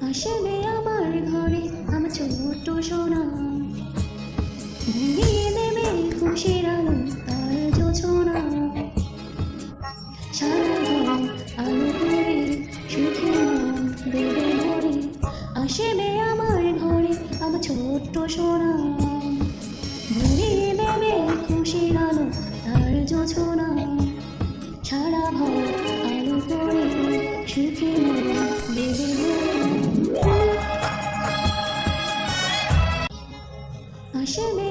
আসবে আমার ঘরে আমার ছোট্ট সোনা, ভরিয়ে দেবে খুশির আলো তার জোছনা। সারা ঘর আলো করে সুখে মন দেবে ভরে, আসবে আমার ঘরে আমার ছোট্ট সোনা, ভরিয়ে দেবে খুশির আলো তার জোছনা। সারা ঘর আলো করে সুখে মন দেবে ভরে, আসবে